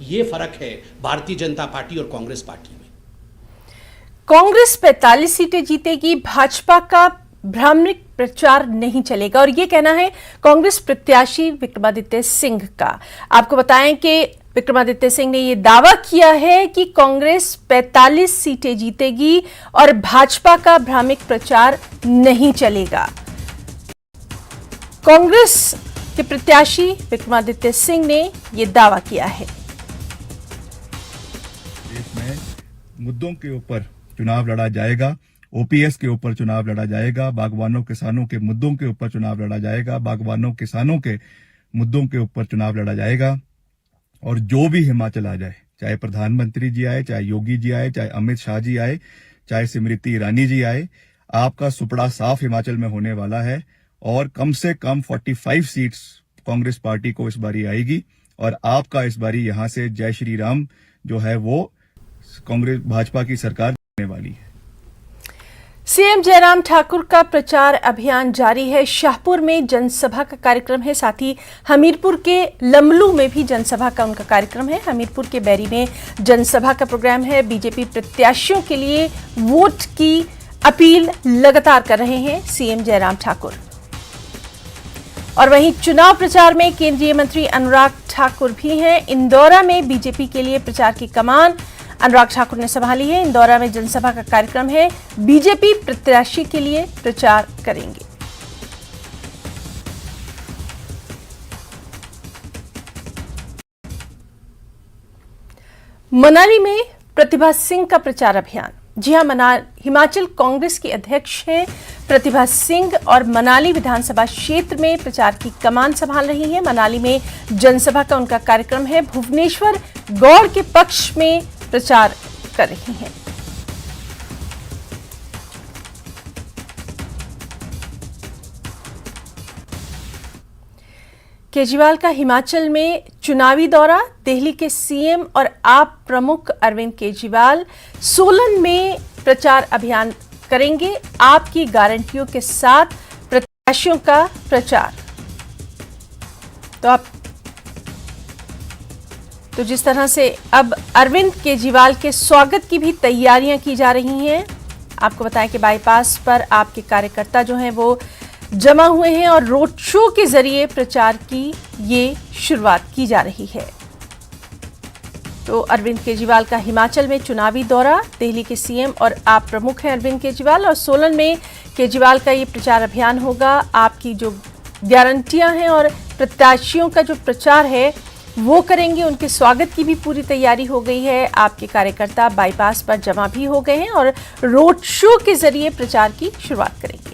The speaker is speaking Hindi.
ये फर्क है भारतीय जनता पार्टी और कांग्रेस पार्टी में। कांग्रेस 45 सीटें जीतेगी, भाजपा का भ्रामक प्रचार नहीं चलेगा, और यह कहना है कांग्रेस प्रत्याशी विक्रमादित्य सिंह का। आपको बताएं कि विक्रमादित्य सिंह ने यह दावा किया है कि कांग्रेस 45 सीटें जीतेगी और भाजपा का भ्रामक प्रचार नहीं चलेगा। कांग्रेस के प्रत्याशी विक्रमादित्य सिंह ने यह दावा किया है। देश में मुद्दों के ऊपर चुनाव लड़ा जाएगा, ओपीएस के ऊपर चुनाव लड़ा जाएगा, बागवानों किसानों के मुद्दों के ऊपर चुनाव लड़ा जाएगा, बागवानों किसानों के मुद्दों के ऊपर चुनाव लड़ा जाएगा। और जो भी हिमाचल आ जाए, चाहे प्रधानमंत्री जी आए, चाहे योगी जी आए, चाहे अमित शाह जी आए, चाहे स्मृति ईरानी जी आए, आपका सुपड़ा साफ हिमाचल में होने वाला है। और कम से कम 45 सीट्स कांग्रेस पार्टी को इस बारी आएगी, और आपका इस बारी यहां से जय श्री राम जो है वो कांग्रेस भाजपा की सरकार होने वाली है। सीएम जयराम ठाकुर का प्रचार अभियान जारी है। शाहपुर में जनसभा का कार्यक्रम है, साथ ही हमीरपुर के लमलू में भी जनसभा का उनका कार्यक्रम है। हमीरपुर के बैरी में जनसभा का प्रोग्राम है। बीजेपी प्रत्याशियों के लिए वोट की अपील लगातार कर रहे हैं सीएम जयराम ठाकुर। और वहीं चुनाव प्रचार में केंद्रीय मंत्री अनुराग ठाकुर भी हैं। इंदौरा में बीजेपी के लिए प्रचार की कमान अनुराग ठाकुर ने संभाली है। इंदौरा में जनसभा का कार्यक्रम है। बीजेपी प्रत्याशी के लिए प्रचार करेंगे। मनाली में प्रतिभा सिंह का प्रचार अभियान। जी हां, हिमाचल कांग्रेस की अध्यक्ष हैं प्रतिभा सिंह और मनाली विधानसभा क्षेत्र में प्रचार की कमान संभाल रही हैं। मनाली में जनसभा का उनका कार्यक्रम है। भुवनेश्वर गौड़ के पक्ष में प्रचार कर रही हैं। केजरीवाल का हिमाचल में चुनावी दौरा। दिल्ली के सीएम और आप प्रमुख अरविंद केजरीवाल सोलन में प्रचार अभियान करेंगे। आपकी गारंटियों के साथ प्रत्याशियों का प्रचार। तो जिस तरह से अब अरविंद केजरीवाल के स्वागत की भी तैयारियां की जा रही हैं। आपको बताएं कि बाईपास पर आपके कार्यकर्ता जो हैं वो जमा हुए हैं और रोड शो के जरिए प्रचार की ये शुरुआत की जा रही है। तो अरविंद केजरीवाल का हिमाचल में चुनावी दौरा। दिल्ली के सीएम और आप प्रमुख हैं अरविंद केजरीवाल, और सोलन में केजरीवाल का ये प्रचार अभियान होगा। आपकी जो गारंटियां हैं और प्रत्याशियों का जो प्रचार है वो करेंगे। उनके स्वागत की भी पूरी तैयारी हो गई है। आपके कार्यकर्ता बाईपास पर जमा भी हो गए हैं और रोड शो के जरिए प्रचार की शुरुआत करेंगे।